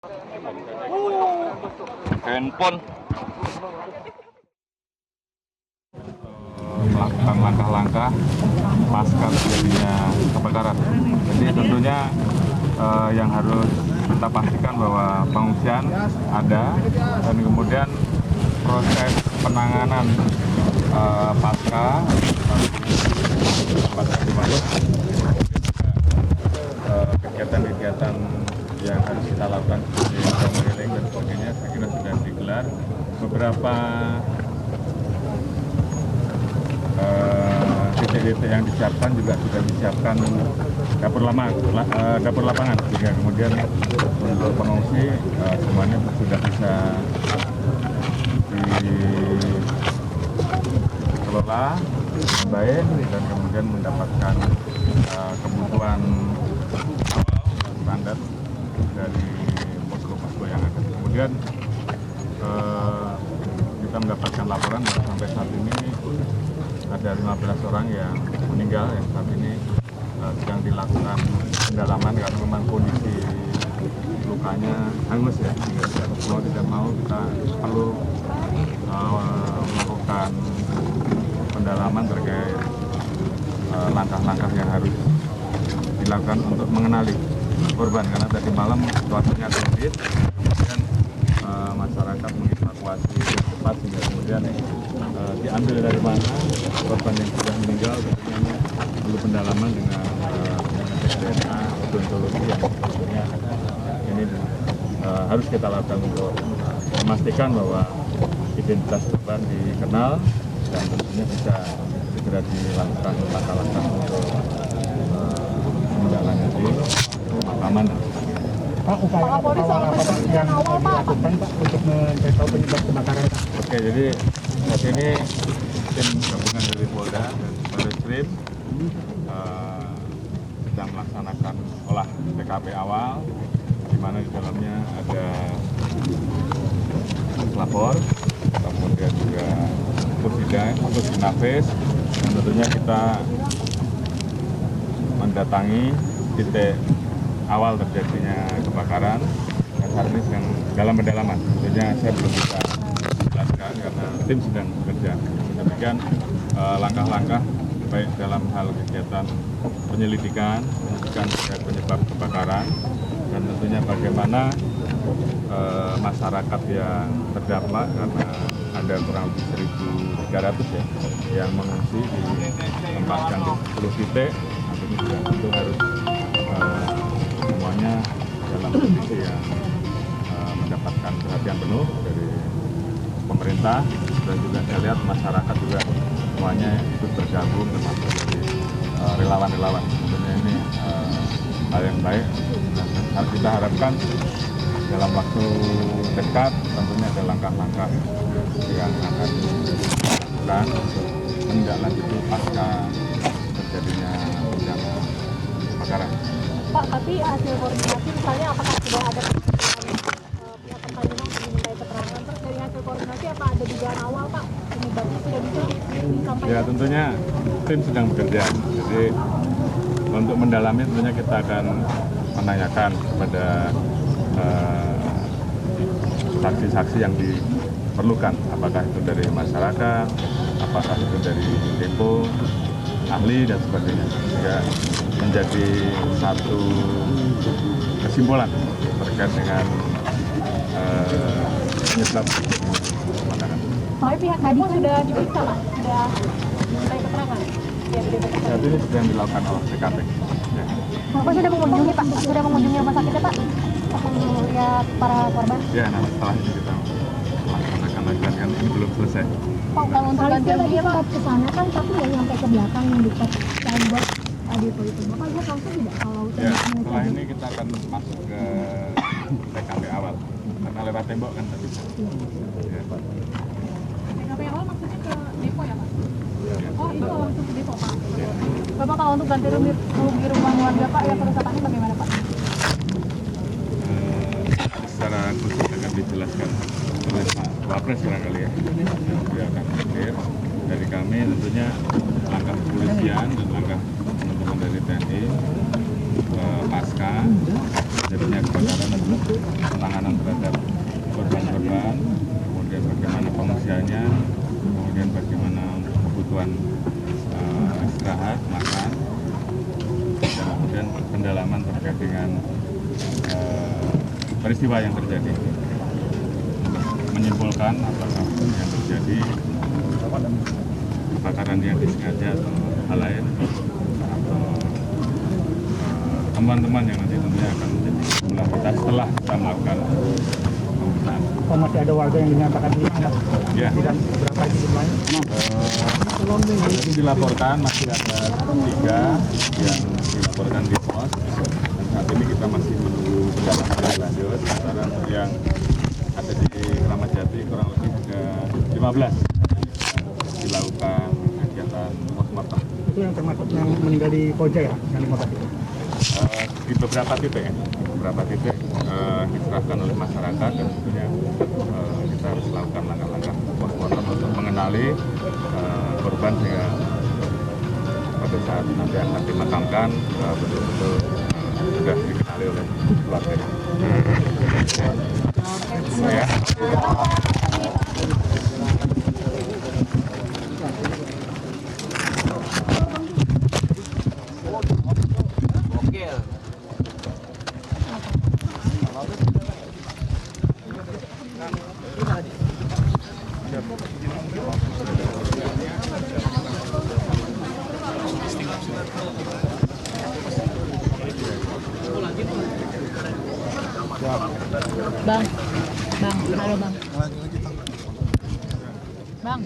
Handphone melakukan langkah-langkah pasca terjadinya kebakaran. Jadi tentunya yang harus kita pastikan bahwa pengungsian ada, dan kemudian proses penanganan pasca di mana kegiatan-kegiatan yang harus kita lakukan seperti keliling dan sebagainya, saya kira sudah digelar. Beberapa titik-titik yang disiapkan juga sudah disiapkan dapur lapangan, sehingga kemudian untuk pengungsi semuanya sudah bisa dikelola dengan baik dan kemudian mendapatkan kebutuhan awal standar dari posko-posko yang ada. Kemudian kita mendapatkan laporan bahwa sampai saat ini ada 15 orang yang meninggal, yang saat ini sedang dilakukan pendalaman karena memang kondisi lukanya hangus ya, sehingga mau tidak mau kita perlu melakukan pendalaman terkait langkah-langkah yang harus dilakukan untuk mengenali korban, karena tadi malam cuacanya terbit, kemudian masyarakat mengevakuasi cepat sehingga kemudian diambil dari mana korban yang sudah meninggal. Tentunya perlu pendalaman dengan DNA odontologi yang tentunya ini harus kita lakukan untuk memastikan bahwa identitas korban dikenal dan tentunya bisa segera dilakukan langkah-langkah untuk menjalani pemakaman. Pak, upaya awal apa yang dilakukan Pak untuk mencari tahu penyebab kebakaran? Oke, jadi saat ini tim gabungan dari Polda dan Barreskrim sedang melaksanakan olah TKP awal, di mana di dalamnya ada pelapor, kemudian juga Purbidang, Nafis, dan tentunya kita mendatangi titik awal terjadinya kebakaran, dan saat ini sedang dalam pendalaman. Tentunya saya belum bisa jelaskan karena tim sedang bekerja. Demikian langkah-langkah baik dalam hal kegiatan penyelidikan terkait penyebab kebakaran, dan tentunya bagaimana masyarakat yang terdampak, karena ada kurang lebih 1.300 ya yang mengungsi ditempatkan di 10 titik. Ini juga tentu harus semuanya dalam kondisi yang mendapatkan perhatian penuh dari pemerintah, dan juga saya lihat masyarakat juga semuanya ikut bergabung, termasuk dari relawan-relawan. Tentunya ini hal yang baik, dan kita harapkan dalam waktu dekat tentunya ada langkah-langkah yang akan dilakukan untuk menindaklanjuti pasca terjadinya bencana kebakaran. Pak, tapi hasil koordinasi misalnya apakah sudah ada pihak Pertamina dimintai keterangan, terus dari hasil koordinasi apa ada dugaan awal Pak penyebabnya sudah bisa disampaikan? Ya, tentunya tim sedang bekerja, jadi untuk mendalami tentunya kita akan menanyakan kepada saksi-saksi yang diperlukan, apakah itu dari masyarakat, apakah itu dari depo, ahli dan sebagainya, sehingga menjadi satu kesimpulan terkait dengan penyebab kebakaran. Tapi pihak depo sudah diperiksa Pak, sudah dimintai keterangan. Saat ini sedang dilakukan olah TKP. Ya. Bapak sudah mengunjungi Pak, sudah mengunjungi rumah sakitnya Pak, melihat para korban? Ya, nah setelah ini kita laksanakan lagi, kan ini belum selesai. Pak, kalau untuk gantian dia Pak ke sana kan, tapi ya sampai ke belakang yang dekat tembok depo itu. Bapak lihat langsung tidak kalau Ya, setelah ini kita akan masuk ke TKP awal, karena lewat tembok kan tadi. Ya. TKP awal maksudnya ke depo ya Pak? Ya. Oh, itu langsung ke depo Pak. Ya. Bapak kalau untuk ganti rugi rumah warga Pak, ya kerusakannya bagaimana Pak? Secara khusus akan dijelaskan oleh Pak Wapres barangkali ya. Dia akan hadir. Dari kami tentunya langkah kepolisian dan langkah teman-teman dari TNI pasca terjadinya kebakaran adalah penanganan terhadap korban-korban, kemudian bagaimana pengungsiannya, kemudian bagaimana kebutuhan istirahat, makan, dan kemudian pendalaman terkait dengan peristiwa yang terjadi. Menyimpulkan apakah yang terjadi kebakaran yang disengaja atau hal lain, atau teman-teman yang nanti tentunya akan menjadi kesimpulan kita setelah kita melakukan pemeriksaan. Oh, masih ada warga yang dinyatakan hilang, Pak? Ya. Dan berapa jumlahnya? Dilaporkan masih ada 3 yang dilaporkan di pos. Dan saat ini kita masih menunggu pendalaman lebih lanjut. Sementara untuk yang ada di Kramat Jati kurang lebih ada 15 dilakukan kegiatan postmortem. Itu yang termasuk yang meninggal di Koja ya, yang 15 itu? Di beberapa titik ya, di beberapa titik diserahkan oleh masyarakat, dan tentunya kita harus melakukan langkah-langkah postmortem untuk mengenali korban sehingga pada saat nanti akan dimakamkan betul-betul sudah dikenali oleh keluarganya. Ya. Bang, halo bang. Bang.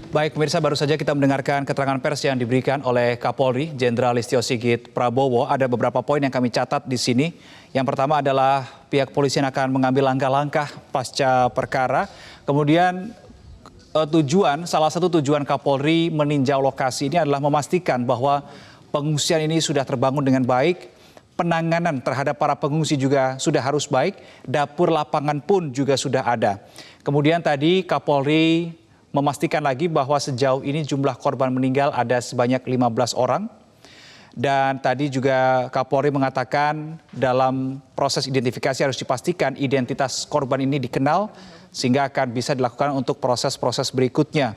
Baik, pemirsa, baru saja kita mendengarkan keterangan pers yang diberikan oleh Kapolri Jenderal Listio Sigit Prabowo. Ada beberapa poin yang kami catat di sini. Yang pertama adalah pihak polisian akan mengambil langkah-langkah pasca perkara. Kemudian salah satu tujuan Kapolri meninjau lokasi ini adalah memastikan bahwa pengungsian ini sudah terbangun dengan baik. Penanganan terhadap para pengungsi juga sudah harus baik. Dapur lapangan pun juga sudah ada. Kemudian tadi Kapolri memastikan lagi bahwa sejauh ini jumlah korban meninggal ada sebanyak 15 orang. Dan tadi juga Kapolri mengatakan dalam proses identifikasi harus dipastikan identitas korban ini dikenal sehingga akan bisa dilakukan untuk proses-proses berikutnya.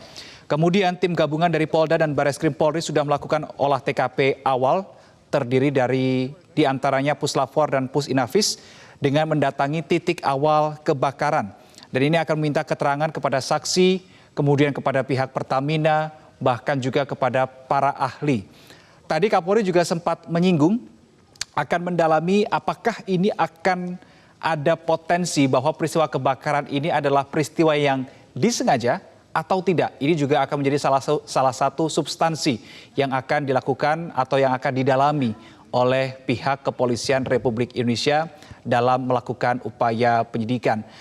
Kemudian tim gabungan dari Polda dan Bareskrim Polri sudah melakukan olah TKP awal terdiri dari diantaranya Puslapfor dan Pusinafis dengan mendatangi titik awal kebakaran. Dan ini akan meminta keterangan kepada saksi, kemudian kepada pihak Pertamina, bahkan juga kepada para ahli. Tadi Kapolri juga sempat menyinggung akan mendalami apakah ini akan ada potensi bahwa peristiwa kebakaran ini adalah peristiwa yang disengaja atau tidak. Ini juga akan menjadi salah satu substansi yang akan dilakukan atau yang akan didalami oleh pihak Kepolisian Republik Indonesia dalam melakukan upaya penyidikan.